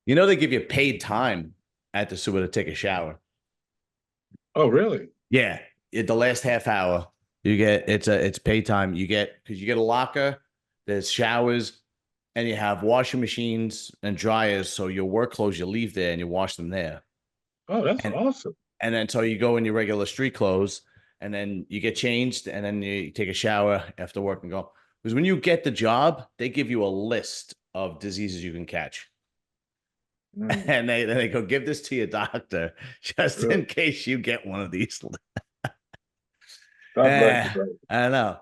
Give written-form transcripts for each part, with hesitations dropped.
You know, they give you paid time at the sewer to take a shower. Oh, really? Yeah. The last half hour, you get it's paid time. You get because you get a locker, there's showers, and you have washing machines and dryers. So your work clothes you leave there and you wash them there. Oh, that's And awesome. and then so you go in your regular street clothes and then you get changed and then you take a shower after work and go. Because when you get the job, they give you a list of diseases you can catch. Mm, And they go give this to your doctor just really? in case you get one of these. God bless Eh, you, bro. I don't know.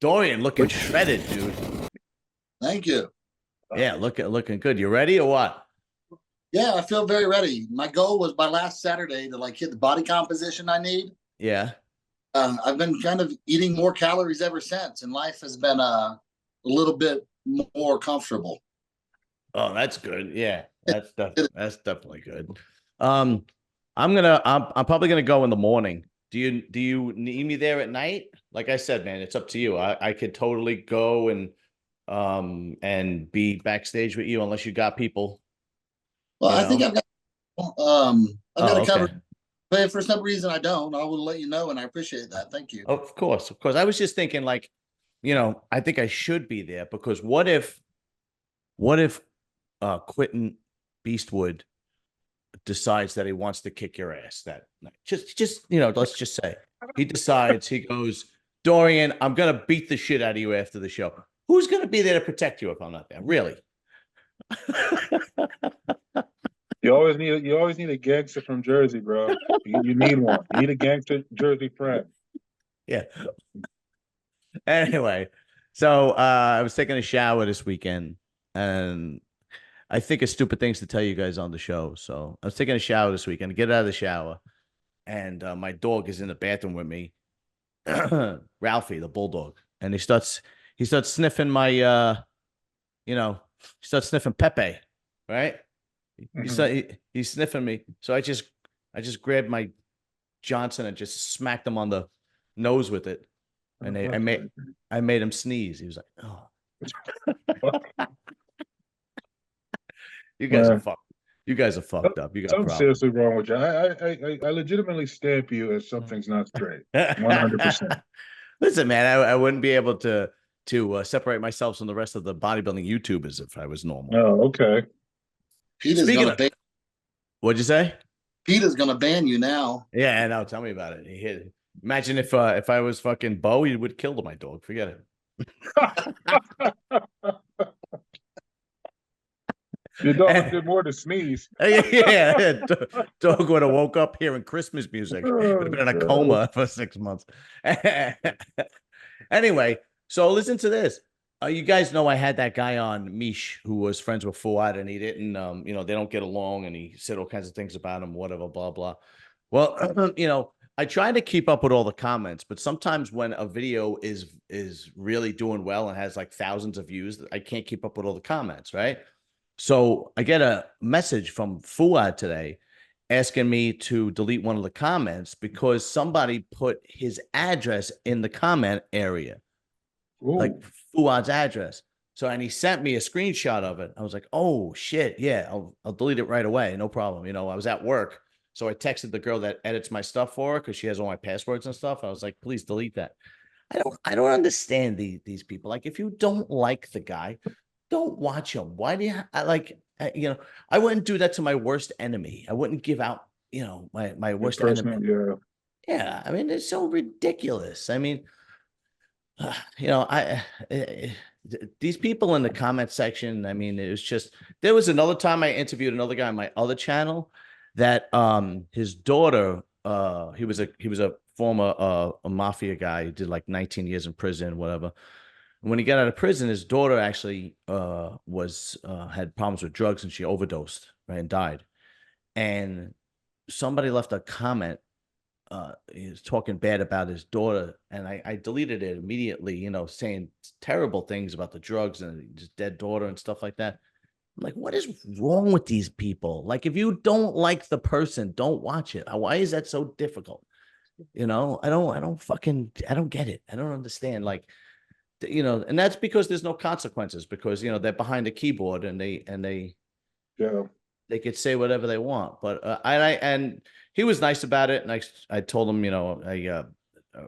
Dorian looking Which, shredded, dude. Thank you. Yeah, looking good. You ready or what? Yeah, I feel very ready. My goal was by last Saturday to like hit the body composition I need. Yeah. I've been kind of eating more calories ever since, and life has been a little bit more comfortable. Oh, that's good. Yeah, It- that's definitely good. Um, I'm probably gonna go in the morning. Do you need me there at night? Like I said, man, it's up to you. I could totally go and be backstage with you unless you got people, well, you I think know. I've got Oh, to cover. okay. But if for some reason I don't, I will let you know, and I appreciate that. Thank you. Of course, of course. I was just thinking, like, I think I should be there because what if Quentin Beastwood decides that he wants to kick your ass that night? Just let's just say he decides he goes, Dorian, I'm gonna beat the shit out of you after the show. Who's gonna be there to protect you if I'm not there? Really? you always need a gangster from Jersey, bro. You need one. You need a gangster Jersey friend. Yeah. Anyway, so I was taking a shower this weekend, and I think of stupid things to tell you guys on the show. So I was taking a shower this weekend, get out of the shower, and my dog is in the bathroom with me, Ralphie, the bulldog, and he starts sniffing my he starts sniffing Pepe, right? Mhm. He's sniffing me, so I just grabbed my Johnson and just smacked him on the nose with it, and Oh, I made him sneeze. He was like, "Oh, you guys are man, fucked. You guys are fucked up. You got something problems." seriously wrong with you. I legitimately stamp you as something's not straight. 100%. Listen, man, I wouldn't be able to separate myself from the rest of the bodybuilding YouTubers if I was normal. Oh, okay. Peter's Speaking gonna of, ban. what'd you say? Peter's gonna ban you now. Yeah, I know. Tell me about it. He hit. Imagine if I was fucking Bo, he would kill my dog. Forget it. Your dog And- did more to sneeze. yeah, dog would have woke up hearing Christmas music. Would have Oh, been in a God. coma for 6 months. Anyway, so listen to this. You guys know I had that guy on Mish who was friends with Fuad, and he didn't, they don't get along, and he said all kinds of things about him, whatever, blah blah. Well, I try to keep up with all the comments, but sometimes when a video is really doing well and has like thousands of views, I can't keep up with all the comments, right? So I get a message from Fuad today asking me to delete one of the comments because somebody put his address in the comment area, like Ooh. Fuad's address. So, and he sent me a screenshot of it. I was like, oh shit, yeah, I'll delete it right away, no problem. I was at work, so I texted the girl that edits my stuff for her because she has all my passwords and stuff. I was like, please delete that. I don't understand these people. Like, if you don't like the guy, don't watch him. Why do I wouldn't do that to my worst enemy. I wouldn't give out, my Your worst enemy. personal, yeah. Yeah, I mean, it's so ridiculous. I mean, these people in the comment section, I mean, it was just, there was another time I interviewed another guy on my other channel that his daughter, he was a former a mafia guy. He did like 19 years in prison, whatever. When he got out of prison, his daughter actually was had problems with drugs and she overdosed, right, and died. And somebody left a comment, he was talking bad about his daughter, and I deleted it immediately, saying terrible things about the drugs and his dead daughter and stuff like that. I'm like, what is wrong with these people? Like, if you don't like the person, don't watch it. Why is that so difficult? I don't get it. I don't understand. Like, and that's because there's no consequences because they're behind a keyboard and they Yeah. they could say whatever they want. But and he was nice about it, and I told him, you know,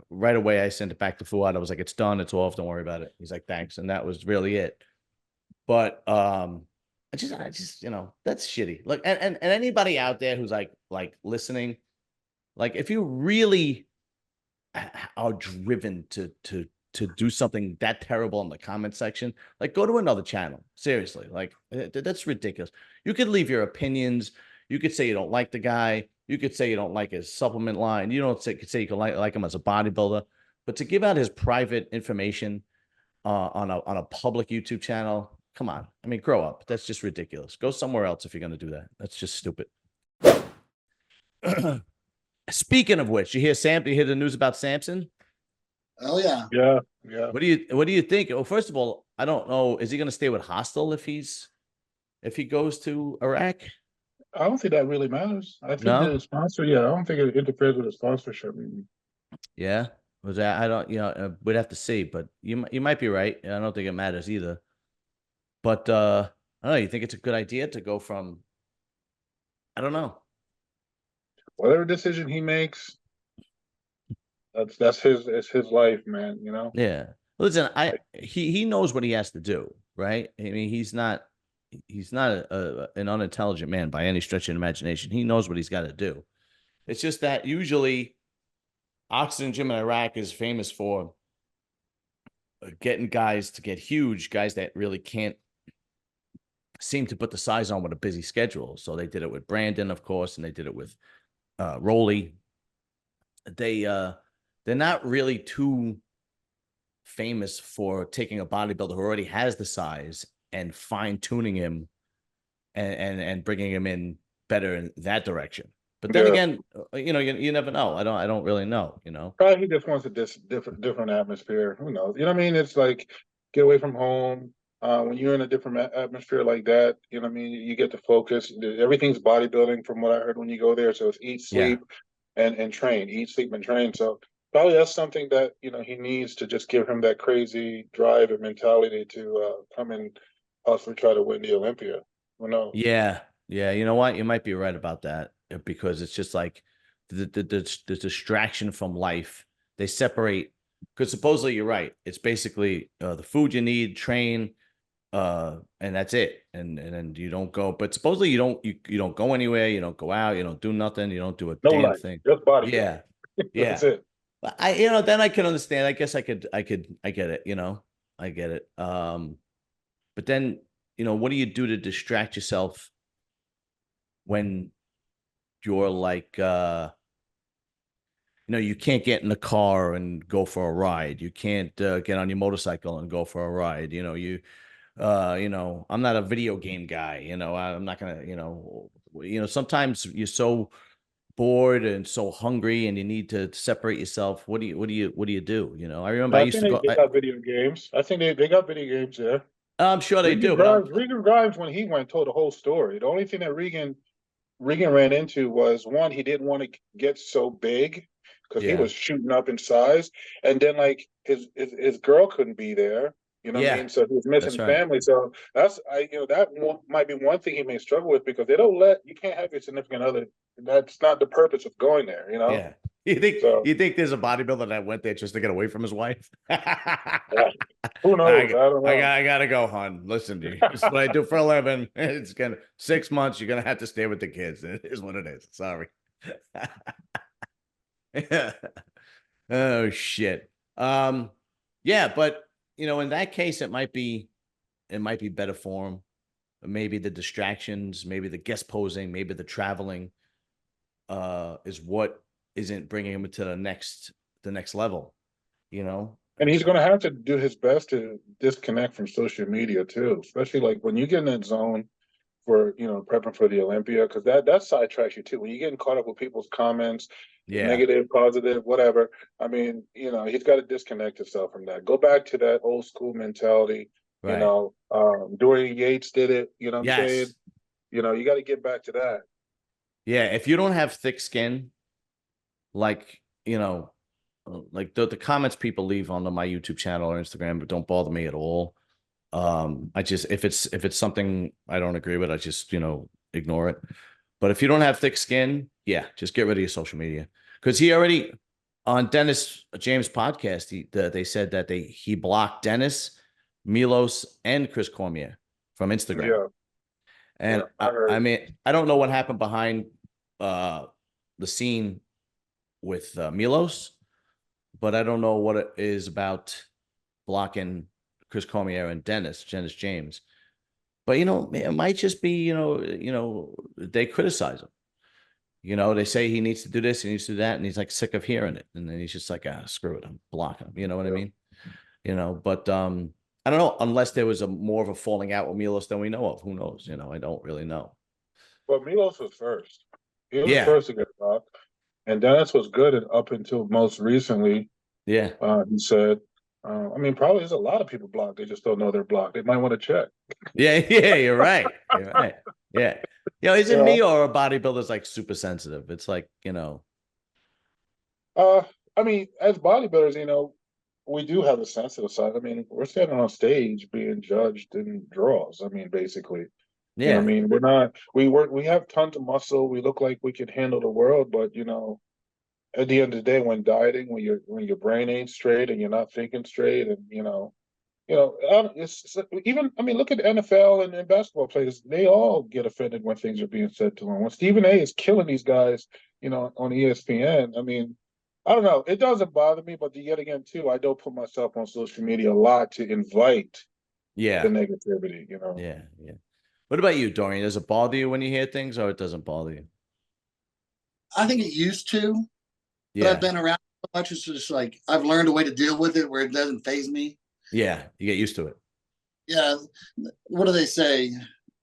right away I sent it back to Fuad. I was like, it's done, it's off, don't worry about it. He's like, thanks, and that was really it. But I just you know, that's shitty. Like, and anybody out there who's like listening, like if you really are driven to do something that terrible in the comment section, like go to another channel. Seriously, like that's ridiculous. You could leave your opinions. You could say you don't like the guy. You could say you don't like his supplement line. You don't say, could say you can like him as a bodybuilder, but to give out his private information on a public YouTube channel, come on. I mean, grow up. That's just ridiculous. Go somewhere else if you're going to do that. That's just stupid. Speaking of which, you hear the news about Samson? Oh yeah. Yeah, yeah. What do you think? Well, first of all, I don't know. Is he going to stay with Hostel if he goes to Iraq? I don't think that really matters. I think No? the sponsor, yeah, I don't think it interferes with the sponsorship. Yeah. Was that, I don't, you know, we'd have to see, but you might be right. I don't think it matters either. But I don't know. You think it's a good idea to go from? I don't know. Whatever decision he makes, it's his life, man. You know. Yeah. Listen, he knows what he has to do, right? I mean, he's not an unintelligent man by any stretch of imagination. He knows what he's got to do. It's just that usually Oxygen Gym in Iraq is famous for getting guys to get huge, guys that really can't seem to put the size on with a busy schedule. So they did it with Brandon, of course, and they did it with Rolly. They're not really too famous for taking a bodybuilder who already has the size and fine tuning him and bringing him in better in that direction. But then again, you know, you never know. I don't really know, you know. Probably he just wants a different atmosphere. Who knows? You know what I mean? It's like get away from home. When you're in a different atmosphere like that, you know what I mean? You get to focus. Everything's bodybuilding from what I heard when you go there. So it's eat, sleep, and train. Eat, sleep, and train. So probably that's something that, you know, he needs to just give him that crazy drive and mentality to come and possibly try to win the Olympia. Who knows? Yeah. Yeah. You know what? You might be right about that, because it's just like the distraction from life. They separate, because supposedly you're right. It's basically the food you need, train, and that's it. And then you don't go, but supposedly you don't go anywhere. You don't go out. You don't do nothing. You don't do a damn life, thing. just body. Yeah. Yeah. That's it. You know, then I can understand. I guess I get it, you know, I get it. But then, you know, what do you do to distract yourself when you're like, you know, you can't get in the car and go for a ride. You can't get on your motorcycle and go for a ride. You know, I'm not a video game guy. You know, I'm not gonna, you know, sometimes you're so bored and so hungry and you need to separate yourself. What do you do? You know, I remember I used to go. They got video games. I think they got video games there. I'm sure they do. Regan Grimes, when he went, told the whole story. The only thing that Regan ran into was, one, he didn't want to get so big because he was shooting up in size, and then like his girl couldn't be there. You know what I mean? So he was missing family. So that might be one thing he may struggle with, because they don't you can't have your significant other. That's not the purpose of going there, you know? Yeah. You think there's a bodybuilder that went there just to get away from his wife? Who knows? I don't know. I gotta go, hon. Listen to you. This is what I do for a living. It's gonna 6 months. You're gonna have to stay with the kids. It is what it is. Sorry. Oh shit. Yeah, but you know, in that case, it might be better for him. Maybe the distractions, maybe the guest posing, maybe the traveling, is what isn't bringing him to the next level, you know. And he's going to have to do his best to disconnect from social media too, especially like when you get in that zone for, you know, prepping for the Olympia, because that sidetracks you too. When you're getting caught up with people's comments, negative, positive, whatever. I mean, you know, he's got to disconnect himself from that. Go back to that old school mentality. Right. You know, Dorian Yates did it. You know what I'm saying? You know, you got to get back to that. Yeah, if you don't have thick skin, like, you know, like the comments people leave on my YouTube channel or Instagram, but don't bother me at all. I just, if it's something I don't agree with, I just, you know, ignore it. But if you don't have thick skin, yeah, just get rid of your social media. Because he already on Dennis James' podcast, they said that he blocked Dennis, Milos, and Chris Cormier from Instagram. Yeah. And Yeah, I heard. I mean, I don't know what happened behind the scene with Milos, but I don't know what it is about blocking Chris Cormier and Dennis James. But it might just be they criticize him. They say he needs to do this, he needs to do that, and he's like sick of hearing it, and then he's just like, screw it, I'm blocking him. You know what I mean? But I don't know, unless there was more of a falling out with Milos than we know of. Who knows? I don't really know. Well, Milos was first. He was Yeah. first to get blocked, and Dennis was good up until most recently. Yeah. He said, I mean, probably there's a lot of people blocked. They just don't know they're blocked. They might want to check. Yeah, you're right. You're right. Yeah. Is it me or a bodybuilder's like super sensitive? It's like, I mean, as bodybuilders, we do have a sensitive side. I mean, we're standing on stage being judged in draws. I mean, basically. yeah. I mean, we have tons of muscle. We look like we can handle the world, but at the end of the day, when dieting, when your brain ain't straight and you're not thinking straight, and it's even. I mean, look at the NFL and basketball players; they all get offended when things are being said to them. When Stephen A. is killing these guys, on ESPN. I mean, I don't know. It doesn't bother me, but yet again, too, I don't put myself on social media a lot to invite the negativity. Yeah. What about you, Dorian? Does it bother you when you hear things, or it doesn't bother you? I think it used to. But I've been around so much. It's just like I've learned a way to deal with it where it doesn't faze me. Yeah, you get used to it. Yeah. What do they say?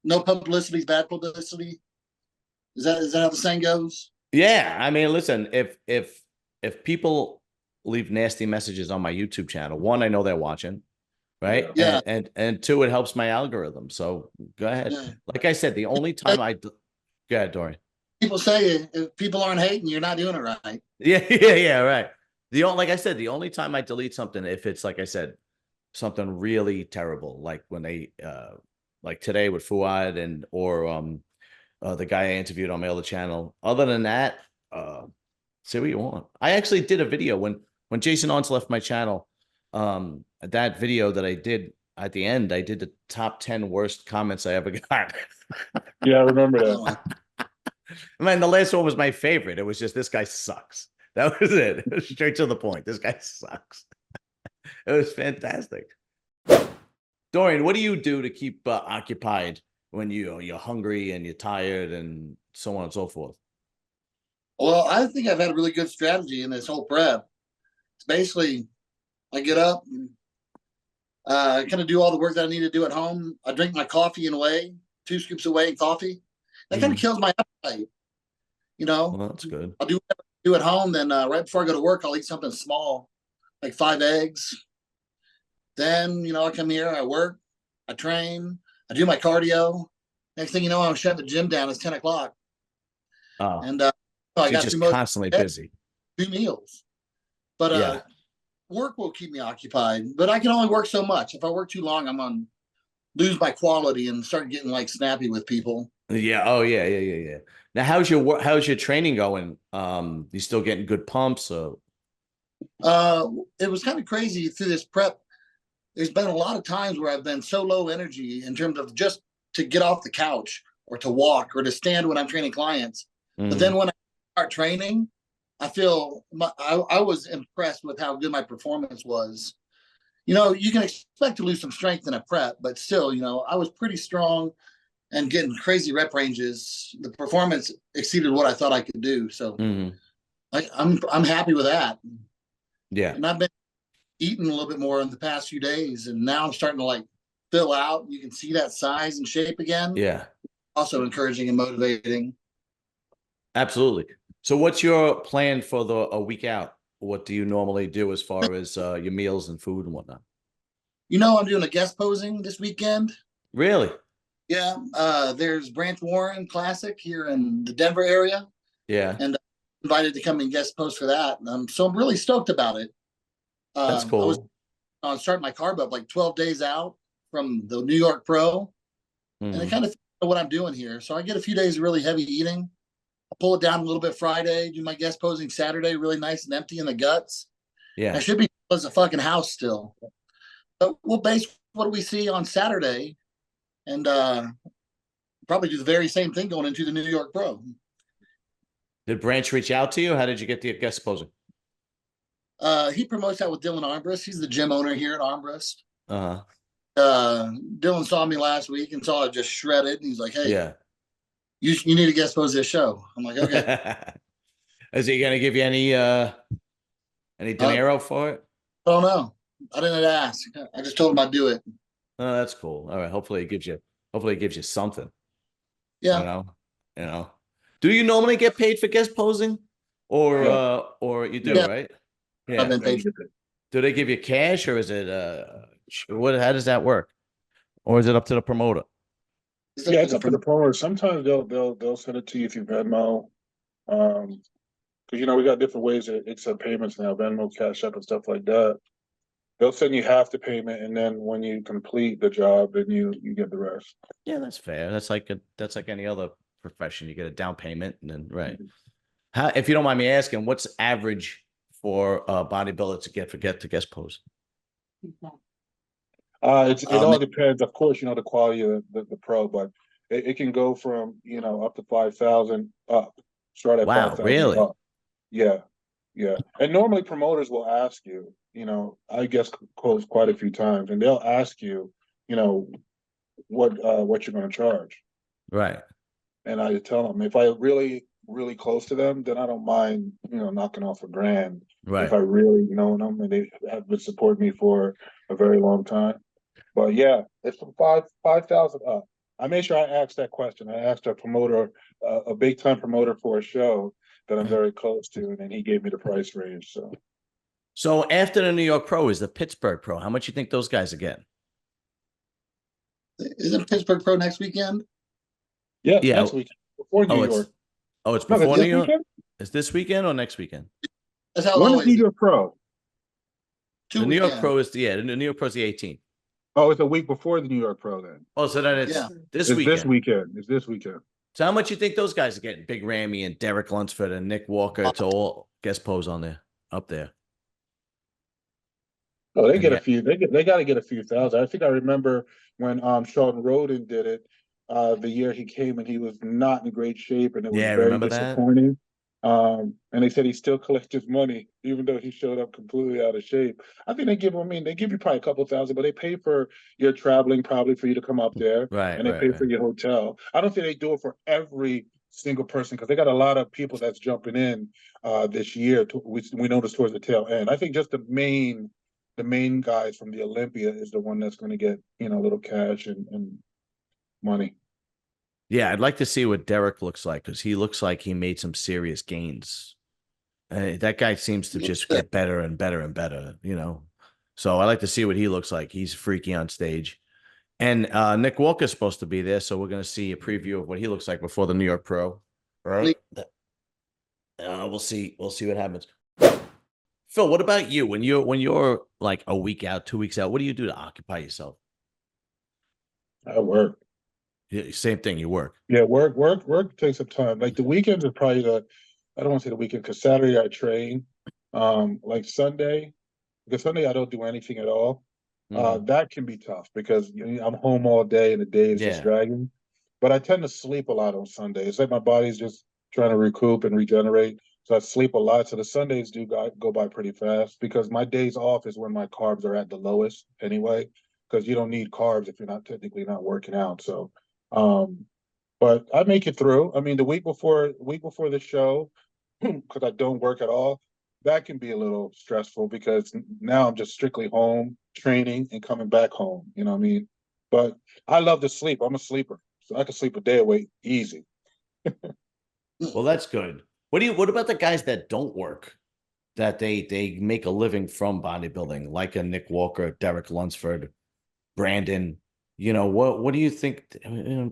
No publicity is bad publicity. Is that how the saying goes? Yeah. I mean, listen, if people leave nasty messages on my YouTube channel, one, I know they're watching, right? Yeah. And two, it helps my algorithm. So go ahead. Yeah. Like I said, the only time go ahead, Dorian. People say if people aren't hating, you're not doing it right. Yeah, right. Like I said, the only time I delete something, if it's like I said, something really terrible, like when they like today with Fuad or the guy I interviewed on my other channel. Other than that, say what you want. I actually did a video when Jason Ons left my channel. That video that I did at the end, I did the top 10 worst comments I ever got. Yeah, I remember that. Man, the last one was my favorite. It was just, this guy sucks. That was it. It was straight to the point. This guy sucks. It was fantastic. Dorian, what do you do to keep occupied when you're hungry and you're tired and so on and so forth? Well, I think I've had a really good strategy in this whole prep. It's basically I get up, kind of do all the work that I need to do at home. I drink my coffee in a way, 2 scoops of whey and coffee. That kind of kills my appetite. Well, that's good. I'll do whatever I do at home. Then right before I go to work, I'll eat something small, like 5 eggs. Then, I come here, I work, I train, I do my cardio. Next thing you know, I'm shutting the gym down. It's 10 o'clock. Oh, and I got just constantly busy. 2 meals. But work will keep me occupied. But I can only work so much. If I work too long, I'm going to lose my quality and start getting like snappy with people. Yeah. Oh, yeah. Now, how's your training going? You still getting good pumps? Or? It was kind of crazy through this prep. There's been a lot of times where I've been so low energy in terms of just to get off the couch or to walk or to stand when I'm training clients. But then when I start training, I feel I was impressed with how good my performance was. You can expect to lose some strength in a prep, but still, I was pretty strong and getting crazy rep ranges. The performance exceeded what I thought I could do. So I'm happy with that. Yeah. And I've been eating a little bit more in the past few days, and now I'm starting to like fill out. You can see that size and shape again. Yeah. Also encouraging and motivating. Absolutely. So what's your plan for a week out? What do you normally do as far as your meals and food and whatnot? I'm doing a guest posing this weekend. Really? Yeah. There's Branch Warren Classic here in the Denver area. Yeah. And invited to come and guest post for that. So I'm really stoked about it. That's cool. I was starting my carb up like 12 days out from the New York Pro. And it kind of what I'm doing here. So I get a few days of really heavy eating. I pull it down a little bit Friday, do my guest posing Saturday, really nice and empty in the guts. Yeah. I should be as a fucking house still. But we'll base what we see on Saturday and probably do the very same thing going into the New York Pro. Did Branch reach out to you? How did you get the guest posing? He promotes that with Dylan Armbrust. He's the gym owner here at Armbrust. Uh-huh. Dylan saw me last week and saw it just shredded. And he's like, hey, Yeah. you need to guest pose this show. I'm like, okay. Is he going to give you any dinero for it? I don't know. I didn't ask. I just told him I'd do it. Oh, that's cool. All right. Hopefully it gives you something. Yeah. You know. Do you normally get paid for guest posing? Or you do, Yeah. right? I've been paid. Do they give you cash or is it how does that work? Or is it up to the promoter? Yeah, it's up to the promoter. Sometimes they'll send it to you through Venmo. Because we got different ways to accept payments now, Venmo, Cash App, and stuff like that. They'll send you half the payment, and then when you complete the job, then you get the rest. Yeah, that's fair. That's like any other profession. You get a down payment, and then right. How, if you don't mind me asking, what's average for a bodybuilder to guest pose? It all depends, of course, the quality of the pro, but it can go from up to 5,000 up. Start at 5,000 really? up. Yeah. And normally promoters will ask you, I guess close quite a few times, and they'll ask you, what you're going to charge. Right. And I tell them if I really close to them, then I don't mind, knocking off $1,000. Right. If I really know them and they have been supporting me for a very long time. But yeah, it's from 5,000 up. I made sure I asked that question. I asked a promoter, a big time promoter for a show that I'm very close to, and then he gave me the price range. So after the New York Pro is the Pittsburgh Pro. How much you think those guys are getting? Isn't Pittsburgh Pro next weekend? Yeah. Next weekend before New York. It's before New York. Weekend? Is this weekend or next weekend? That's how when is New York Pro? The New York Pro is the New York Pro is the 18th. Oh, it's a week before the New York Pro then. Oh, so then it's this weekend. It's this weekend. So how much you think those guys are getting? Big Ramy and Derek Lunsford and Nick Walker to all guest pose up there. Oh, they get a few. They got to get a few thousand. I think I remember when Sean Roden did it the year he came, and he was not in great shape, and it was very disappointing. And they said he still collects his money, even though he showed up completely out of shape. I think they give you probably a couple thousand, but they pay for your traveling probably for you to come up there. Right. And they pay for your hotel. I don't think they do it for every single person because they got a lot of people that's jumping in this year. We noticed towards the tail end. I think just the main guys from the Olympia is the one that's going to get, a little cash and money. Yeah, I'd like to see what Derek looks like because he looks like he made some serious gains. That guy seems to just get better and better and better, So I like to see what he looks like. He's freaky on stage. And Nick Walker's supposed to be there, so we're going to see a preview of what he looks like before the New York Pro. All right. We'll see. We'll see what happens. Phil, what about you? When you're like a week out, 2 weeks out, what do you do to occupy yourself? I work. Yeah, same thing. You work. Yeah, work takes up time. Like the weekends are probably I don't want to say the weekend because Saturday I train. Like Sunday, because Sunday I don't do anything at all. That can be tough because I'm home all day and the day is just dragging. But I tend to sleep a lot on Sunday. It's like my body's just trying to recoup and regenerate. So I sleep a lot. So the Sundays do go by pretty fast because my days off is when my carbs are at the lowest anyway, because you don't need carbs if you're not technically not working out. So, but I make it through. I mean, the week before the show, because I don't work at all, that can be a little stressful because now I'm just strictly home training and coming back home. You know what I mean? But I love to sleep. I'm a sleeper, so I can sleep a day away easy. Well, that's good. What about the guys that don't work, that they make a living from bodybuilding, like a Nick Walker, Derek Lunsford, Brandon? What do you think?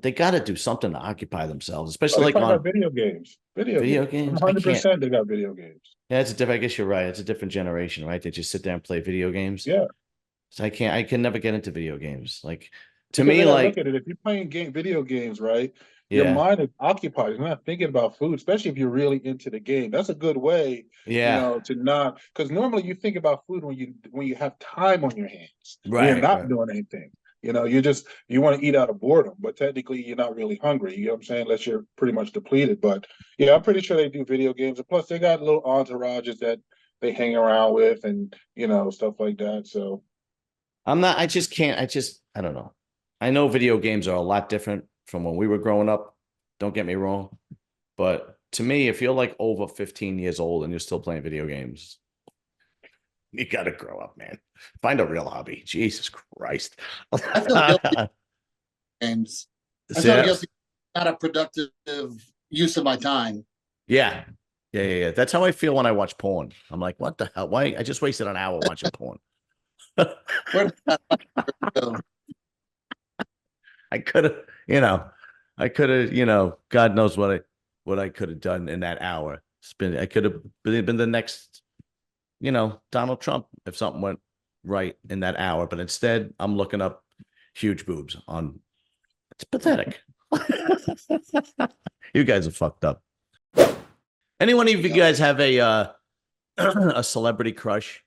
They got to do something to occupy themselves, especially like on video games. Video games. 100% they got video games. Yeah, it's a different. I guess you're right. It's a different generation, right? They just sit there and play video games. Yeah. So I can never get into video games. Like To Because me, they gotta look like, at it. If you're playing video games, right? Your yeah, mind is occupied. You're not thinking about food, especially if you're really into the game. That's a good way, yeah, to not, because normally you think about food when you have time on your hands, when you're right, not right. doing anything. You want to eat out of boredom, but technically you're not really hungry. You know what I'm saying? Unless you're pretty much depleted. But yeah, I'm pretty sure they do video games. And plus they got little entourages that they hang around with and stuff like that. So I'm not, I just can't, I don't know. I know video games are a lot different from when we were growing up. Don't get me wrong. But to me, if you're like over 15 years old and you're still playing video games, you got to grow up, man. Find a real hobby. Jesus Christ. I feel guilty games. I feel So, guilty. Not a productive use of my time. yeah. Yeah. That's how I feel when I watch porn. I'm like, what the hell? Why? I just wasted an hour watching porn. Where did that go? I could have, God knows what I could have done in that hour. I could have been the next, Donald Trump if something went right in that hour. But instead, I'm looking up huge boobs on. It's pathetic. You guys are fucked up. Anyone of you guys have a a celebrity crush?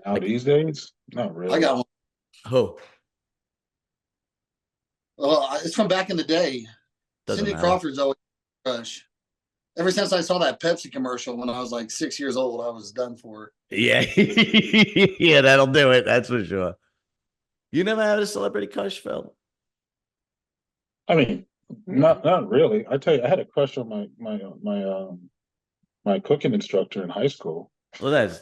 now these days, not really. I got one. Who? Well, it's from back in the day. Doesn't Cindy matter. Crawford's always a crush. Ever since I saw that Pepsi commercial when I was like 6 years old, I was done for. Yeah, yeah, that'll do it. That's for sure. You never had a celebrity crush, Phil? I mean, not really. I tell you, I had a crush on my cooking instructor in high school. Well, that's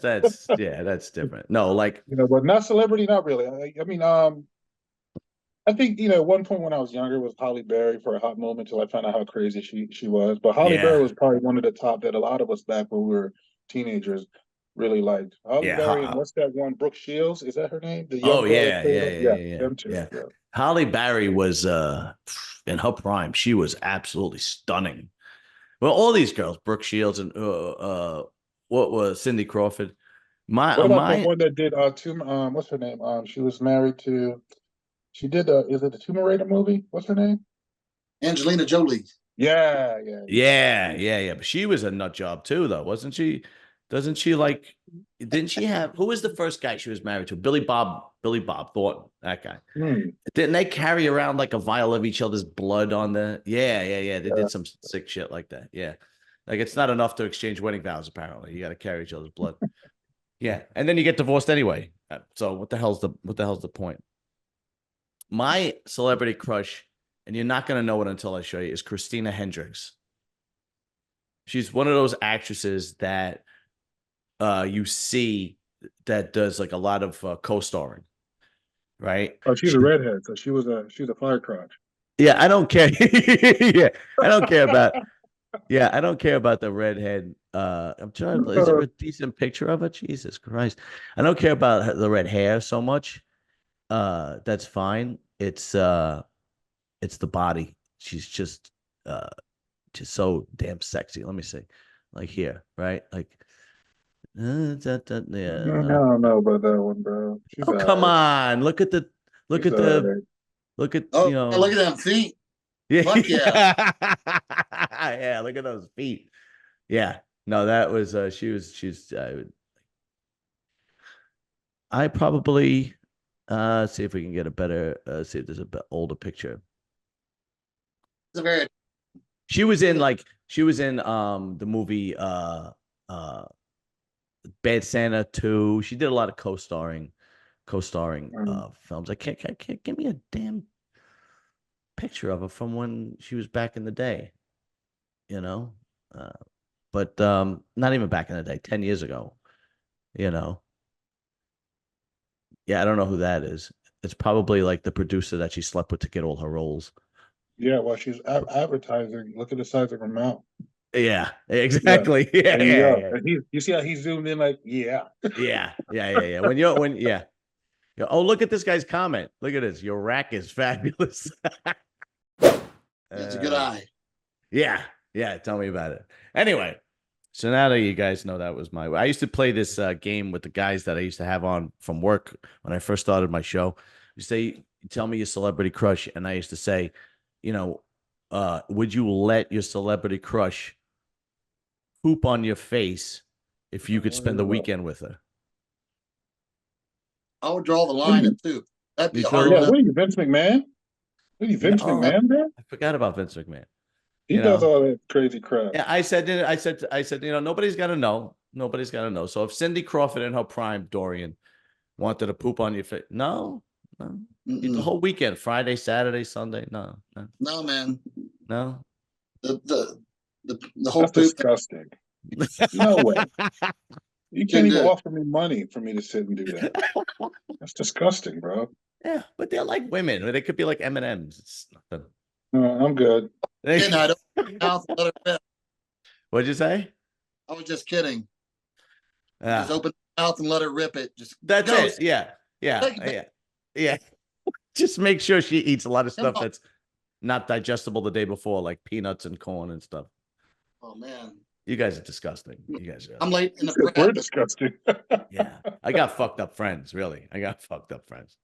different. No, like, But not celebrity, not really. I mean, I think at one point when I was younger was Holly Berry for a hot moment until I found out how crazy she was. But Holly Berry yeah, was probably one of the top that a lot of us back when we were teenagers really liked. Holly yeah. Berry and what's that one? Brooke Shields, is that her name? The young Oh girl yeah, that played yeah, her? yeah, Yeah, yeah, them two. yeah. Yeah. Holly Berry was in her prime. She was absolutely stunning. Well, all these girls, Brooke Shields and what was Cindy Crawford? My What about the my one that did what's her name? She was married to she did is it the Tomb Raider movie? What's her name? Angelina Jolie. Yeah. But she was a nut job too, though, wasn't she? Doesn't she like? Didn't she have? Who was the first guy she was married to? Billy Bob Thornton, that guy. Didn't they carry around like a vial of each other's blood on the? Yeah. They did some sick shit like that. Yeah, like it's not enough to exchange wedding vows. Apparently, you got to carry each other's blood. Yeah, and then you get divorced anyway. So what the hell's the point? My celebrity crush, and you're not gonna know it until I show you, is Christina Hendricks. She's one of those actresses that you see that does like a lot of co-starring, right? Oh, she's a redhead, so she's a fire crotch. Yeah, I don't care. Yeah, I don't care about. Yeah, I don't care about the redhead. I'm trying. Is there a decent picture of her? Jesus Christ, I don't care about the red hair so much. That's fine. It's the body. She's just so damn sexy. Let me see, like here, right? Like, yeah. I don't know about that one, bro. She's Oh, come alright. on. Look at She's alright. look at, Oh, look at them feet. yeah. Fuck yeah. Yeah, look at those feet. Yeah. No, that was, she's, I probably, see if we can get a better, see if there's a bit older picture. It's a very She was in the movie, Bad Santa 2. She did a lot of co-starring films. I can't give me a damn picture of her from when she was back in the day, you know. But not even back in the day, 10 years ago, you know. Yeah, I don't know who that is. It's probably like the producer that she slept with to get all her roles. Yeah, well, she's advertising. Look at the size of her mouth. Yeah, exactly. Yeah. And you see how he zoomed in, like, yeah. Yeah. Yeah. Oh, look at this guy's comment. Look at this. Your rack is fabulous. it's a good eye. Yeah. Tell me about it. Anyway, so now that you guys know that was I used to play this game with the guys that I used to have on from work when I first started my show. You say, tell me your celebrity crush. And I used to say, you know, would you let your celebrity crush poop on your face if you could spend the weekend with her? I would draw the line at 2. That'd be You a feel hard Yeah, one. what are you, Vince McMahon? What are you, Yeah, Vince oh, McMahon, bro? I forgot about Vince McMahon. He You does know, all that crazy crap. yeah, I said, nobody's got to know. Nobody's got to know. So if Cindy Crawford in her prime, Dorian, wanted to poop on your face, no, no. The whole weekend, Friday, Saturday, Sunday, no, no, No, man. no. The whole That's poop thing, disgusting. No way. You can't couldn't even do it. offer me money for me to sit and do that. That's disgusting, bro. Yeah, but they're like women. They could be like M&Ms. It's nothing. No, I'm good. Kidding, I don't mouth and let it rip. What'd you say? I was just kidding. Yeah, Just open the mouth and let her rip it. Just that's go. it. Yeah, yeah, Take it yeah, yeah. Just make sure she eats a lot of stuff on. that's not digestible the day before, like peanuts and corn and stuff. Oh man, You guys are disgusting. You guys are. I'm late in the We're prep. disgusting. Yeah, I got fucked up friends. Really, I got fucked up friends.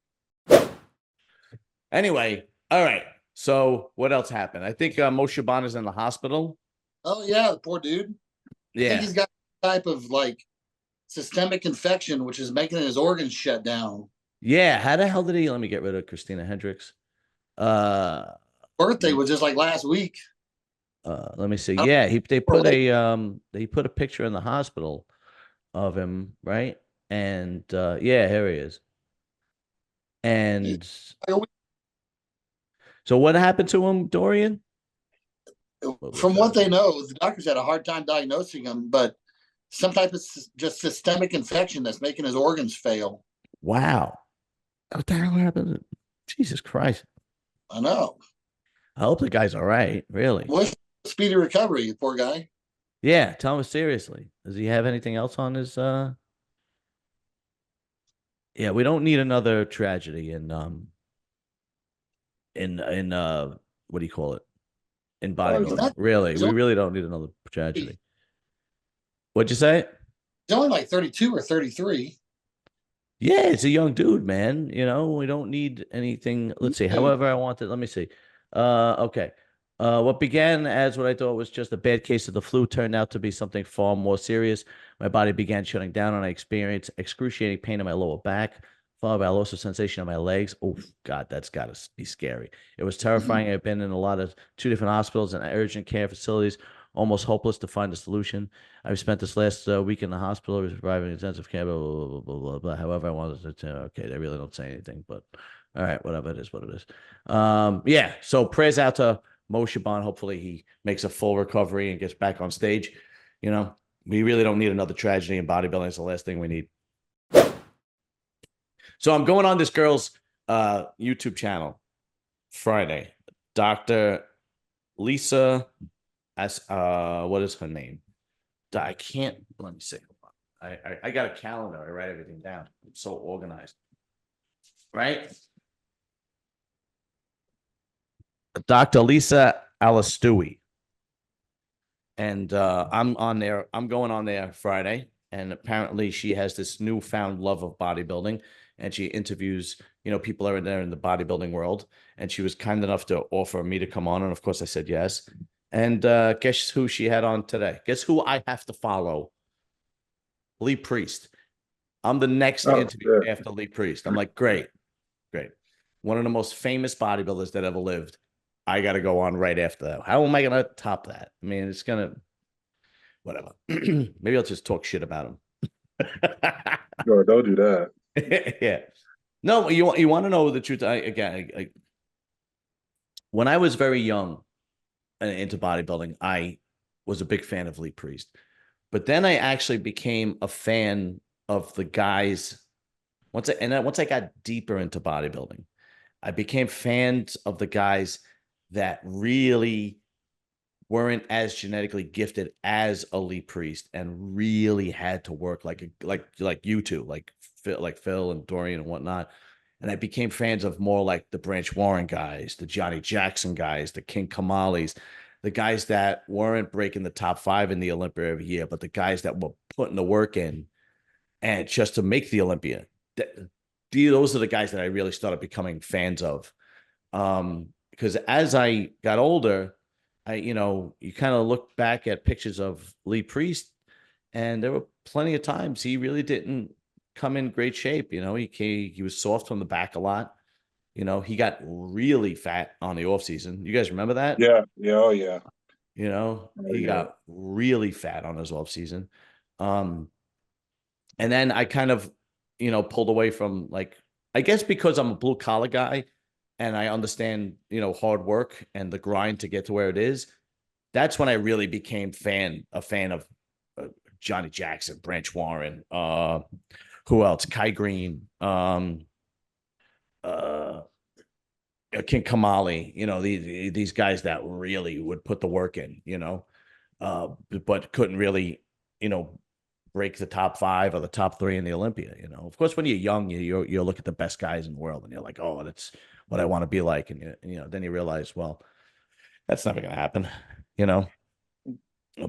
Anyway, all right. So what else happened? I think Moshe Ban is in the hospital. Oh yeah, the poor dude. I think Yeah, he's got a type of like systemic infection, which is making his organs shut down. yeah. How the hell did he? Let me get rid of Christina Hendricks. Birthday was just like last week. Let me see. I don't Yeah, they put relate. they put a picture in the hospital of him, right? And yeah, here he is. He's And like a week. so what happened to him, Dorian? From what they know, the doctors had a hard time diagnosing him, but some type of just systemic infection that's making his organs fail. Wow. What the hell happened? Jesus Christ. I know. I hope the guy's all right, really. Wish speedy recovery, poor guy. Yeah, tell me seriously. Does he have anything else on his Yeah, we don't need another tragedy in what do you call it? In Oh, He's bodybuilding. not. Really. He's We only, really don't need another tragedy. What'd you say? he's only like 32 or 33. Yeah, it's a young dude, man. We don't need anything. Let's see. Dude, However, I want it. Let me see. Okay. What began as what I thought was just a bad case of the flu turned out to be something far more serious. My body began shutting down, and I experienced excruciating pain in my lower back, followed by a loss of sensation in my legs. Oh, God, that's got to be scary. It was terrifying. I've been in a lot of 2 different hospitals and urgent care facilities, almost hopeless to find a solution. I've spent this last week in the hospital surviving intensive care, blah, blah, blah, blah, blah, blah. However, I wanted to, okay, they really don't say anything, but all right, whatever it is, what it is. Yeah, so prayers out to Moshe Ban. Hopefully he makes a full recovery and gets back on stage. We really don't need another tragedy in bodybuilding. It's the last thing we need. So I'm going on this girl's YouTube channel Friday. Dr. Lisa, what is her name? I can't. Let me see. I got a calendar. I write everything down. I'm so organized. Right? Dr. Lisa Alastui. And I'm on there. I'm going on there Friday. And apparently she has this newfound love of bodybuilding. And she interviews, people are in there in the bodybuilding world. And she was kind enough to offer me to come on. And of course I said yes. And guess who she had on today? Guess who I have to follow? Lee Priest. I'm the next interview after Lee Priest. I'm like, great. One of the most famous bodybuilders that ever lived. I got to go on right after that. How am I going to top that? I mean, it's going to, whatever. Maybe I'll just talk shit about him. No, don't do that. Yeah. No, you want to know the truth. When I was very young and into bodybuilding, I was a big fan of Lee Priest. But then I actually became a fan of the guys. Once I got deeper into bodybuilding, I became fans of the guys that really weren't as genetically gifted as a Lee Priest and really had to work like you two, like Phil and Dorian and whatnot. And I became fans of more like the Branch Warren guys, the Johnny Jackson guys, the King Kamalis, the guys that weren't breaking the top 5 in the Olympia every year, but the guys that were putting the work in and just to make the Olympia. those are the guys that I really started becoming fans of. Because as I got older, you kind of look back at pictures of Lee Priest, and there were plenty of times he really didn't come in great shape. He was soft from the back a lot. He got really fat on the off season. You guys remember that? Yeah, yeah, oh yeah. He got really fat on his off season. And then I kind of, pulled away from, like, I guess because I'm a blue collar guy and I understand, hard work and the grind to get to where it is. That's when I really became a fan of Johnny Jackson, Branch Warren, who else? Kai Green, King Kamali, these guys that really would put the work in, but couldn't really, break the top 5 or the top 3 in the Olympia. Of course, when you're young, you look at the best guys in the world and you're like, oh, that's what I want to be like. And then you realize, well, that's never going to happen,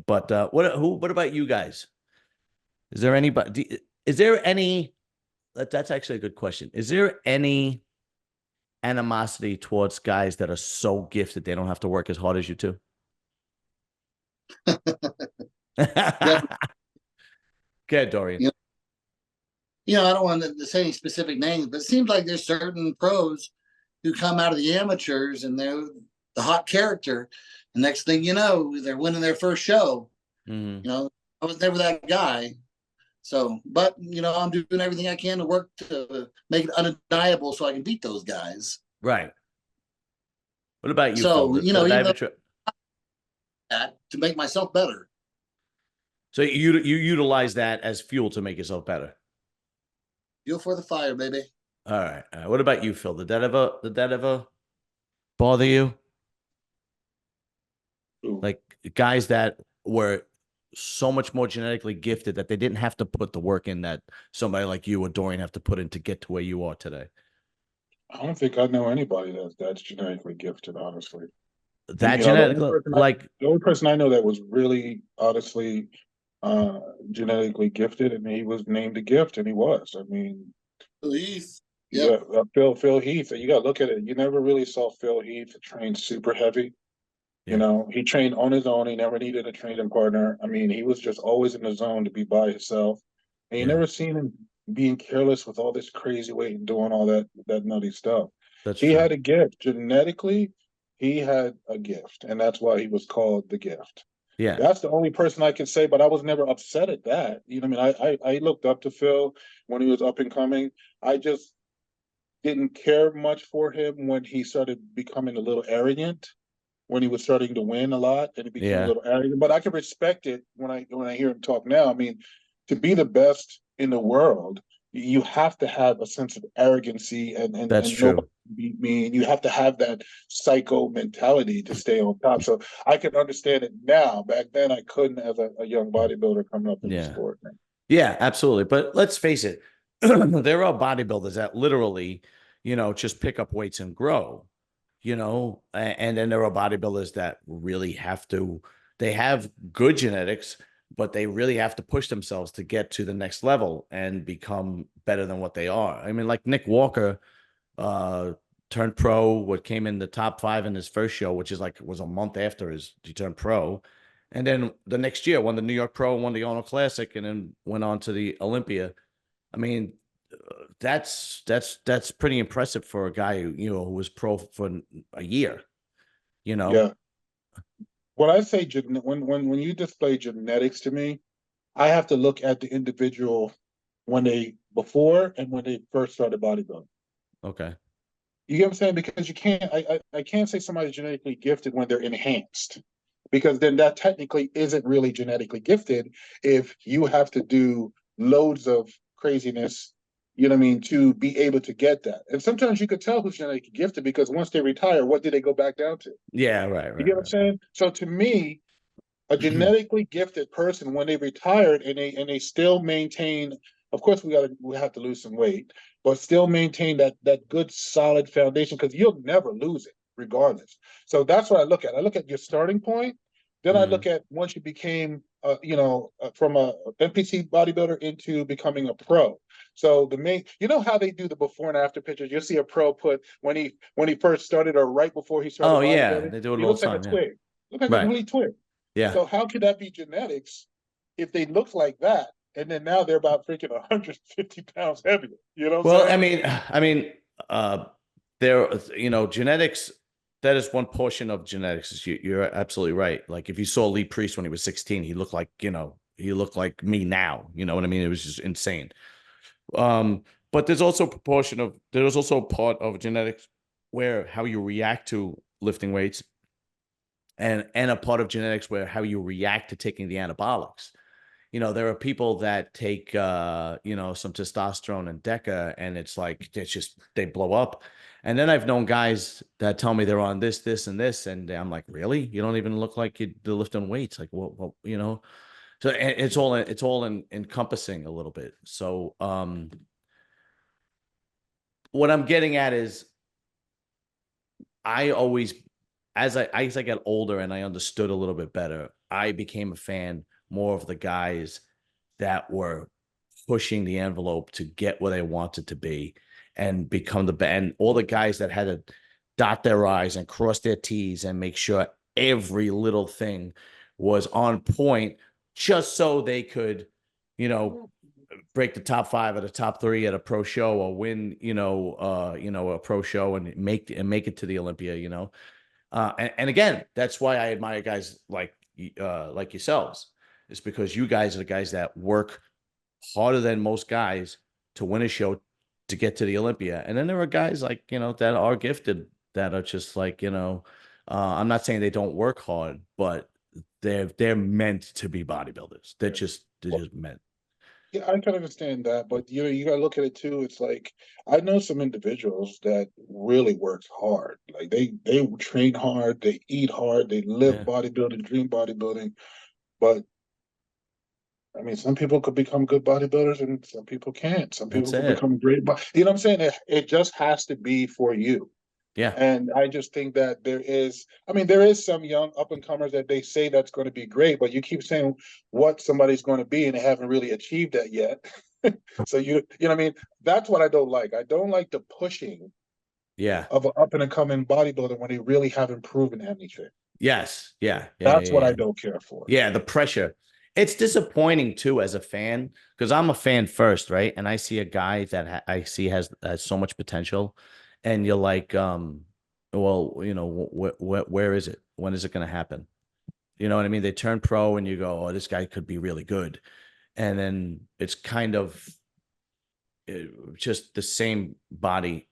but what about you guys? Is there anybody, that's actually a good question. Is there any animosity towards guys that are so gifted they don't have to work as hard as you two? Good, Dorian. I don't want to say any specific names, but it seems like there's certain pros who come out of the amateurs and they're the hot character. The next thing you know, they're winning their first show. I was never that guy. So, but I'm doing everything I can to work to make it undeniable so I can beat those guys. Right. What about you? So, Phil? To make myself better. So you utilize that as fuel to make yourself better. Fuel for the fire, baby. All right. What about you, Phil? Did that ever bother you? Ooh. Like guys that were so much more genetically gifted that they didn't have to put the work in that somebody like you or Dorian have to put in to get to where you are today. I don't think I know anybody that's genetically gifted, honestly. That genetically, the only person I know that was really honestly genetically gifted, and he was named a gift, and he was. I mean, Heath. Yeah, Phil Heath. You got to look at it. You never really saw Phil Heath train super heavy. Yeah. He trained on his own. He never needed a training partner. I mean, he was just always in the zone to be by himself. And you never seen him being careless with all this crazy weight and doing all that nutty stuff. He had a gift. Genetically, he had a gift. And that's why he was called the gift. Yeah. That's the only person I can say, but I was never upset at that. I looked up to Phil when he was up and coming. I just didn't care much for him when he started becoming a little arrogant. When he was starting to win a lot, and he became a little arrogant. But I can respect it when I hear him talk now. I mean, to be the best in the world, you have to have a sense of arrogancy and that's true. Nobody beat me, and you have to have that psycho mentality to stay on top. So I can understand it now. Back then, I couldn't as a young bodybuilder coming up in the sport. Yeah, absolutely. But let's face it, there are bodybuilders that literally, just pick up weights and grow. And then there are bodybuilders that really they have good genetics, but they really have to push themselves to get to the next level and become better than what they are. I mean, like Nick Walker turned pro, came in the top 5 in his first show, which was a month after he turned pro. And then the next year won the New York Pro, won the Arnold Classic, and then went on to the Olympia. I mean, that's pretty impressive for a guy who was pro for a year. Yeah. When I say when you display genetics to me, I have to look at the individual before and when they first started bodybuilding. Okay. You get what I'm saying? Because you can't. I can't say somebody's genetically gifted when they're enhanced, because then that technically isn't really genetically gifted. If you have to do loads of craziness, to be able to get that. And sometimes you could tell who's genetically gifted because once they retire, what do they go back down to? Yeah, right. You get what I'm saying? So to me, a genetically gifted person, when they retired and they still maintain, of course we have to lose some weight, but still maintain that good solid foundation, because you'll never lose it regardless. So that's what I look at. I look at your starting point. Then I look at once you became, from a NPC bodybuilder into becoming a pro. So the main, you know how they do the before and after pictures. You'll see a pro put when he first started or right before he started Oh yeah, bodybuilding. they do it He all looks the like a time. Yeah. twig. Look like a Right. complete twig. Yeah. So how could that be genetics if they look like that? And then now they're about freaking 150 pounds heavier. You know what I'm Well, saying? uh, there, genetics. That is one portion of genetics. You're absolutely right. Like if you saw Lee Priest when he was 16, he looked like, he looked like me now. You know what I mean? It was just insane. But there's also a part of genetics where how you react to lifting weights, and a part of genetics where how you react to taking the anabolics. There are people that take some testosterone and deca, and it's like they blow up. And then I've known guys that tell me they're on this and this, and I'm like, really? You don't even look like you're lifting weights. Like, what. So it's all encompassing a little bit. So what I'm getting at is I always, as I got older and I understood a little bit better, I became a fan more of the guys that were pushing the envelope to get where they wanted to be and become the best. And all the guys that had to dot their I's and cross their T's and make sure every little thing was on point just so they could, break the top 5 or the top 3 at a pro show or win, a pro show and make it to the Olympia, and again, that's why I admire guys like yourselves. It's because you guys are the guys that work harder than most guys to win a show to get to the Olympia. And then there are guys like, that are gifted that are just like, I'm not saying they don't work hard, but they're meant to be bodybuilders. They're just meant. Yeah, I can understand that, but you gotta look at it too. It's like I know some individuals that really works hard. Like they train hard, they eat hard, they live Yeah, bodybuilding, dream bodybuilding. But I mean, some people could become good bodybuilders and some people can't. Some that's people could it. become great, but you know what I'm saying? It just has to be for you. Yeah. And I just think that there is some young up and comers that they say that's going to be great, but you keep saying what somebody's going to be and they haven't really achieved that yet. So you know what I mean? That's what I don't like. I don't like the pushing Yeah. of an up and coming bodybuilder when they really haven't proven anything. Yes. Yeah. Yeah. Yeah. That's what Yeah. I don't care for. Yeah, the pressure. It's disappointing too as a fan because I'm a fan first, right? And I see a guy that I see has so much potential, and you're like, well, where is it? When is it going to happen? You know what I mean? They turn pro, and you go, oh, this guy could be really good, and then it's kind of just the same body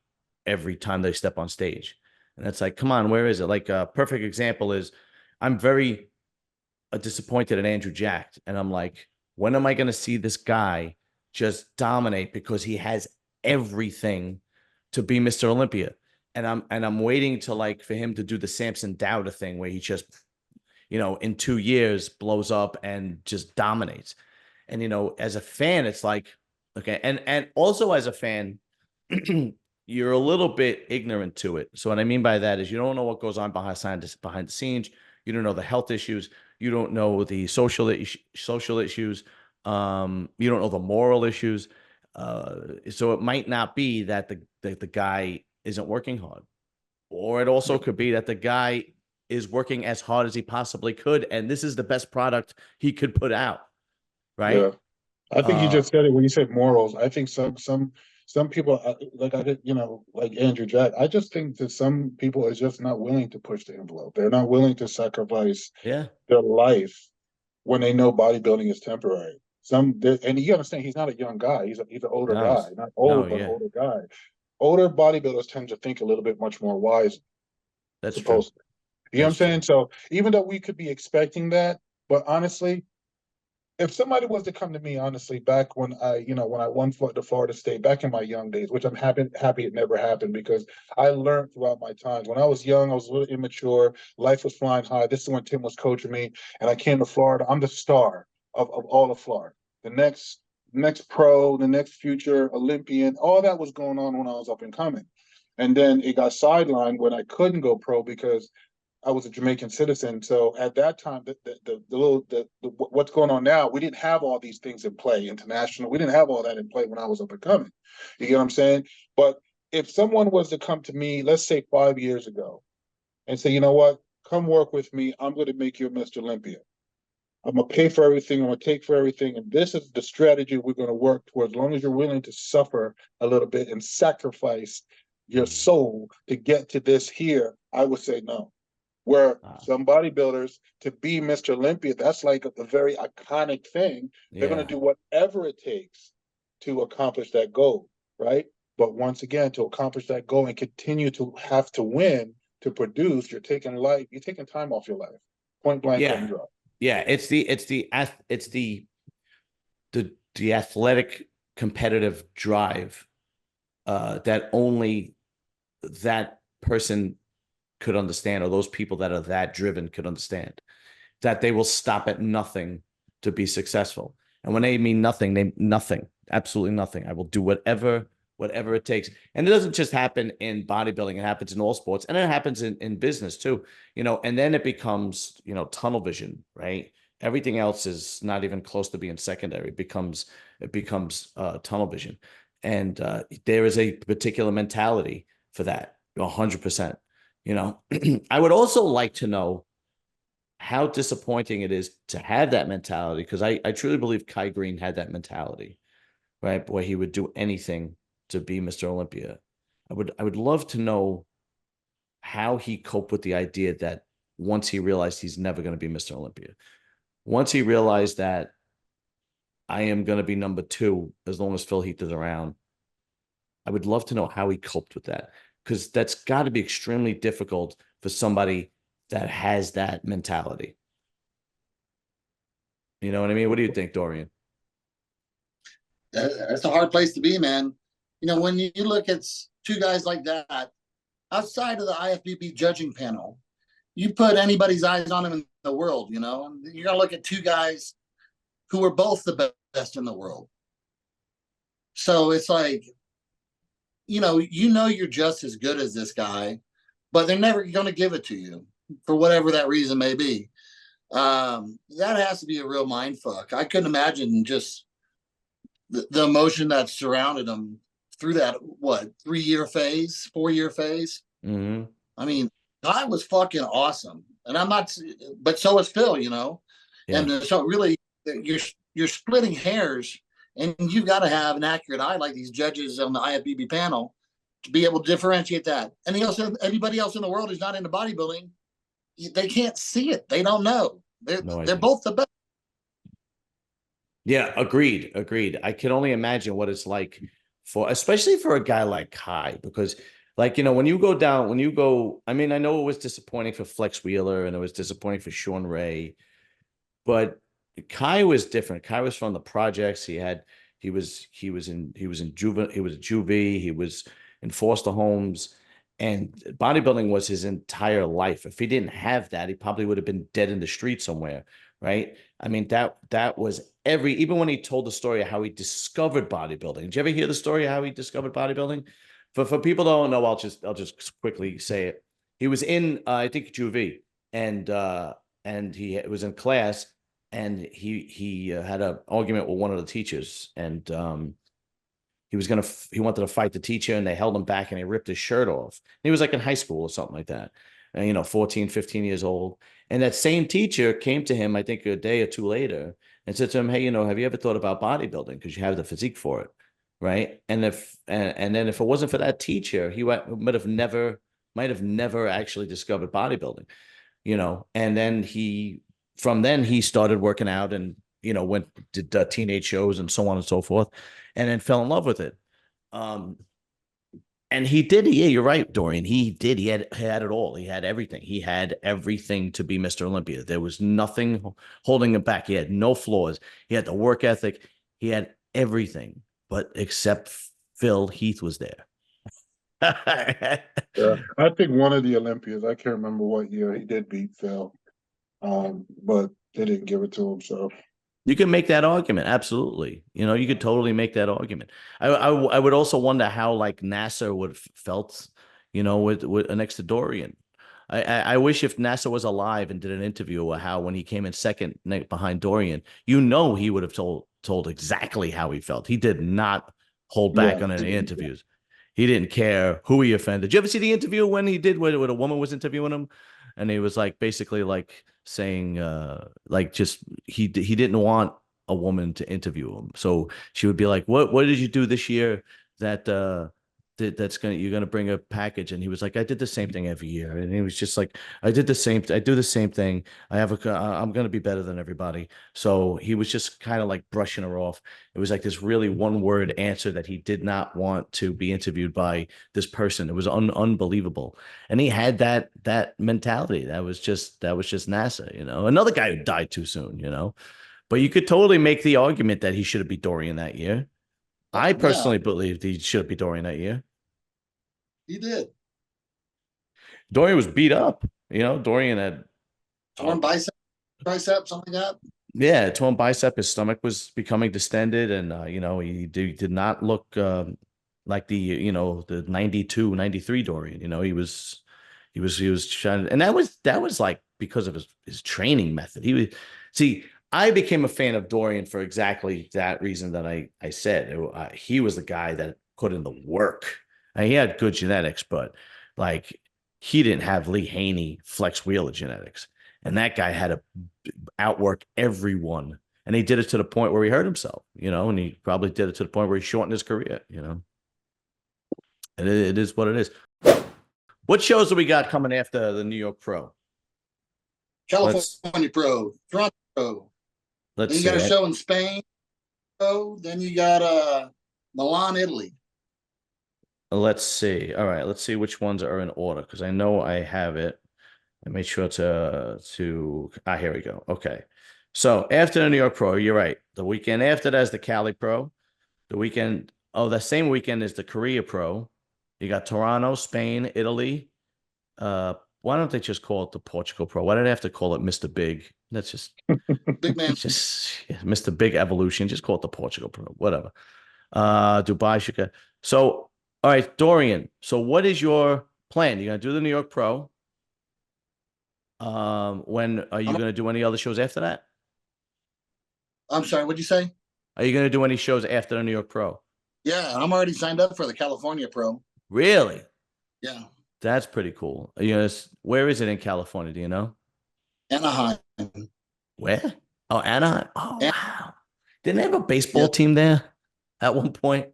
every time they step on stage, and it's like, come on, where is it? Like a perfect example is, I'm very disappointed at Andrew Jacked. And I'm like, when am I going to see this guy just dominate because he has everything to be Mr. Olympia? And I'm waiting to like for him to do the Samson Dowda thing where he just, in 2 years blows up and just dominates. And as a fan, it's like, okay, and also as a fan, you're a little bit ignorant to it. So what I mean by that is you don't know what goes on behind the scenes. You don't know the health issues. You don't know the social issues. You don't know the moral issues. So it might not be that the guy isn't working hard, or it also could be that the guy is working as hard as he possibly could, and this is the best product he could put out, right? Yeah. I think you Uh, just said it when you said morals. I think some people like I did, like Andrew Jack. I just think that some people are just not willing to push the envelope. They're not willing to sacrifice yeah, their life when they know bodybuilding is temporary. And you understand he's not a young guy. He's an older no, guy, not no, old, but an yeah, older guy. Older bodybuilders tend to think a little bit much more wise, that's true. supposedly. You know what I'm That's true. saying? So even though we could be expecting that, but honestly, if somebody was to come to me honestly back when I won for the Florida State back in my young days, which I'm happy it never happened because I learned throughout my times. When I was young, I was a little immature. Life was flying high. This is when Tim was coaching me, and I came to Florida. I'm the star of all of Florida. The next pro, the next future Olympian, all that was going on when I was up and coming. And then it got sidelined when I couldn't go pro because I was a Jamaican citizen. So at that time, what's going on now, we didn't have all these things in play, international. We didn't have all that in play when I was up and coming. You get what I'm saying? But if someone was to come to me, let's say 5 years ago, and say, you know what, come work with me. I'm going to make you a Mr. Olympia. I'm going to pay for everything. I'm going to take for everything. And this is the strategy we're going to work towards, as long as you're willing to suffer a little bit and sacrifice your soul to get to this here, I would say no. Where some bodybuilders, to be Mr. Olympia, that's like a very iconic thing. They're going to do whatever it takes to accomplish that goal, right? But once again, to accomplish that goal and continue to have to win, to produce, you're taking time off your life. Point blank, yeah. drop. Yeah, it's the athletic competitive drive that only that person could understand, or those people that are that driven could understand, that they will stop at nothing to be successful. And when they mean nothing, they nothing, absolutely nothing. I will do whatever it takes. And it doesn't just happen in bodybuilding, it happens in all sports, and it happens in business too, and then it becomes, tunnel vision, right? Everything else is not even close to being secondary. It becomes tunnel vision. And there is a particular mentality for that, 100%. I would also like to know how disappointing it is to have that mentality, because I truly believe Kai Green had that mentality, right? Where he would do anything to be Mr. Olympia. I would love to know how he coped with the idea that once he realized he's never going to be Mr. Olympia, once he realized that I am going to be number 2 as long as Phil Heath is around, I would love to know how he coped with that, because that's got to be extremely difficult for somebody that has that mentality. You know what I mean? What do you think, Dorian? That's a hard place to be, man. When you look at 2 guys like that, outside of the IFBB judging panel, you put anybody's eyes on him in the world, you're going to look at 2 guys who are both the best in the world. So it's like, you're just as good as this guy, but they're never going to give it to you for whatever that reason may be. That has to be a real mind fuck. I couldn't imagine just the emotion that surrounded him through that, 3-year phase, 4-year phase. Mm-hmm. I mean, Kai was fucking awesome. And I'm not, but so is Phil, Yeah. And so really, you're splitting hairs, and you've got to have an accurate eye like these judges on the IFBB panel to be able to differentiate that. And anybody else in the world who's not into bodybuilding, they can't see it. They don't know. They're both the best. Yeah, agreed. I can only imagine what it's like especially for a guy like Kai, because when you go, I mean, I know it was disappointing for Flex Wheeler and it was disappointing for Sean Ray, but Kai was different. Kai was from the projects. He was in juvie. He was in foster homes, and bodybuilding was his entire life. If he didn't have that, he probably would have been dead in the street somewhere. Right. I mean, that was even when he told the story of how he discovered bodybuilding. Did you ever hear the story of how he discovered bodybuilding? For people that don't know, I'll just quickly say it. He was in, I think, juvie, and he was in class, and he had an argument with one of the teachers, and he wanted to fight the teacher, and they held him back, and he ripped his shirt off. He was like in high school or something like that, and 14, 15 years old. And that same teacher came to him, I think, a day or 2 later, and said to him, "Hey, have you ever thought about bodybuilding? Because you have the physique for it." Right. And then if it wasn't for that teacher, he might have never actually discovered bodybuilding, and then from then he started working out, and, did teenage shows and so on and so forth, and then fell in love with it. And he did. Yeah, you're right, Dorian. He did. He had it all. He had everything. He had everything to be Mr. Olympia. There was nothing holding him back. He had no flaws. He had the work ethic. He had everything, but except Phil Heath was there. Yeah, I think one of the Olympians, I can't remember what year, he did beat Phil, but they didn't give it to him. So you can make that argument. Absolutely. You could totally make that argument. I would also wonder how Nasser would have felt, with next to Dorian. I wish if NASA was alive and did an interview or how when he came in second behind Dorian, you know, he would have told exactly how he felt. He did not hold back Yeah. on any interviews. He didn't care who he offended. Did you ever see the interview when he did when a woman was interviewing him, and he was like basically like saying like just he didn't want a woman to interview him, so she would be like, what did you do this year that that's you're gonna bring a package? And he was like, I did the same thing every year. And he was just like, I do the same thing. I'm gonna be better than everybody. So he was just kind of like brushing her off. It was like this really one word answer that he did not want to be interviewed by this person. It was unbelievable. And he had that mentality. That was just NASA, you know. Another guy who died too soon, you know. But you could totally make the argument that he should have beat Dorian that year. I personally believed he should be Dorian that year. He did. Dorian was beat up. You know, Dorian had torn bicep, tricep, something like that. Yeah, torn bicep. His stomach was becoming distended, and you know, he did not look like the 92, 93 Dorian. You know, he was trying, and that was like because of his training method. He was see. I became a fan of Dorian for exactly that reason that I said. He was the guy that put in the work. He had good genetics, but like he didn't have Lee Haney flex wheeler genetics, and that guy had to outwork everyone. And he did it to the point where he hurt himself, you know, and he probably did it to the point where he shortened his career, you know. And it is what it is. What shows do we got coming after the New York Pro? California Pro, Toronto Pro. Let's then you got a show in Spain. Pro. Then you got Milan, Italy. Let's see. All right, let's see which ones are in order because I know I have it. I made sure to here we go. Okay. So after the New York Pro, you're right. The weekend after that is the Cali Pro. The same weekend is the Korea Pro. You got Toronto, Spain, Italy. Why don't they just call it the Portugal Pro? Why do they have to call it Mr. Big? That's just Big man. Just Mr. Big Evolution. Just call it the Portugal Pro. Whatever. Dubai, Chicago. So, all right, Dorian. So what is your plan? You're gonna do the New York Pro. When are you gonna do any other shows after that? I'm sorry, what'd you say? Are you gonna do any shows after the New York Pro? Yeah, I'm already signed up for the California Pro. Really? Yeah. That's pretty cool. Where is it in California? Do you know? Anaheim. Where? Oh, Anaheim. Oh, wow. Didn't they have a baseball team there at one point?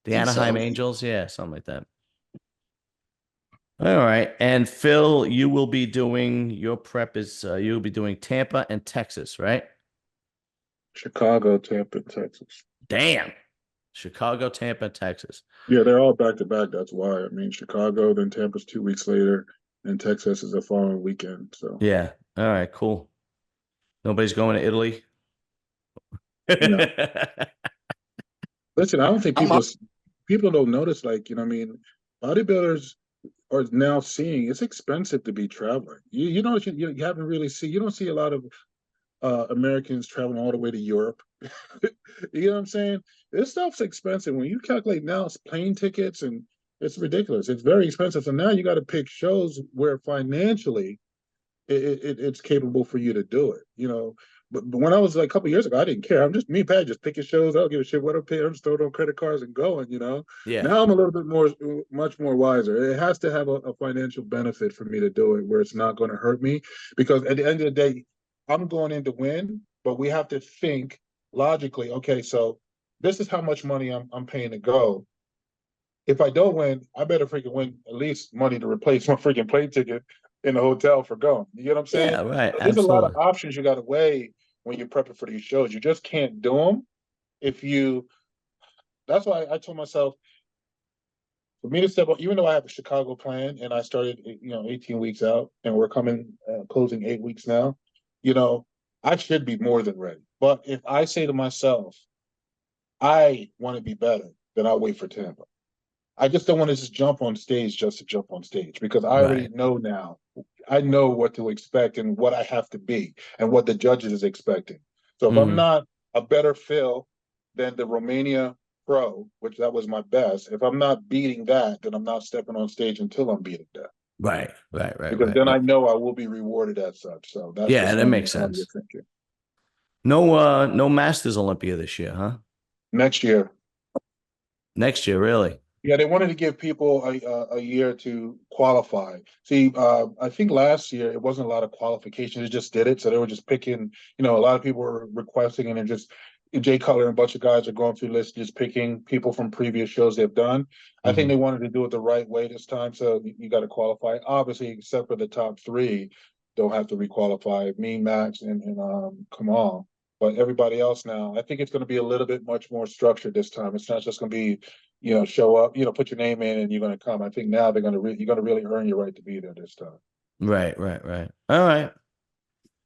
The Anaheim Angels? Yeah, something like that. All right. And Phil, you will be doing your prep you'll be doing Tampa and Texas, right? Chicago, Tampa, Texas. Damn. Chicago, Tampa, Texas. Yeah, they're all back to back. That's why. I mean, Chicago, then Tampa's 2 weeks later, and Texas is the following weekend. So yeah. All right, cool. Nobody's going to Italy. No. Listen, I don't think people don't notice, like, you know, I mean, bodybuilders are now seeing it's expensive to be traveling. You know, you haven't really you don't see a lot of Americans traveling all the way to Europe. You know what I'm saying? This stuff's expensive. When you calculate now, it's plane tickets and it's ridiculous. It's very expensive. So now you got to pick shows where financially it's capable for you to do it. You know, but when I was like a couple of years ago, I didn't care. I'm just me, Pat, just picking shows. I don't give a shit what I'm paying. I'm just throwing on credit cards and going. You know. Yeah. Now I'm a little bit much more wiser. It has to have a financial benefit for me to do it, where it's not going to hurt me. Because at the end of the day, I'm going in to win, but we have to think logically. Okay, so this is how much money I'm paying to go. If I don't win, I better freaking win at least money to replace my freaking plane ticket in the hotel for going. You get what I'm saying? Yeah, right. So there's a lot of options you got to weigh when you're prepping for these shows. You just can't do them if you. That's why I told myself, for me to step up, even though I have a Chicago plan and I started, 18 weeks out, and we're closing 8 weeks now. You know, I should be more than ready. But if I say to myself, I want to be better, then I'll wait for Tampa. I just don't want to just jump on stage just to jump on stage, because I already know now. I know what to expect and what I have to be and what the judges is expecting. So if I'm not a better Phil than the Romania Pro, which that was my best, if I'm not beating that, then I'm not stepping on stage until I'm beating that. Right. because then I know I will be rewarded as such. So that's Yeah, just that kind makes of how you're sense. thinking. No Masters Olympia this year, huh? Next year. Next year, really? Yeah, they wanted to give people a year to qualify. See, I think last year it wasn't a lot of qualifications; they just did it. So they were just picking. You know, a lot of people were requesting, and then just Jay Cutler and a bunch of guys are going through lists, just picking people from previous shows they've done. I think Mhm. they wanted to do it the right way this time. So you got to qualify. Obviously, except for the top three, don't have to requalify. Me, Max, and Kamal. But everybody else now, I think it's going to be a little bit much more structured this time. It's not just going to be, show up, put your name in and you're going to come. I think now they're going to you're going to really earn your right to be there this time. Right. All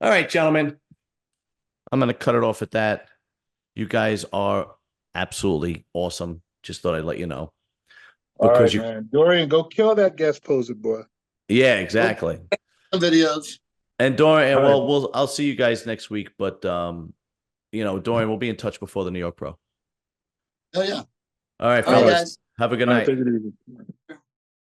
right, gentlemen. I'm gonna cut it off at that. You guys are absolutely awesome. Just thought I'd let you know All because right, you. man. Dorian, go kill that guest poser, boy. Yeah, exactly. Videos. And Dorian, All right. well, I'll see you guys next week. But Dorian, we'll be in touch before the New York Pro. Oh yeah. All right, All right, fellas. guys. Have a good All right, night. take it easy.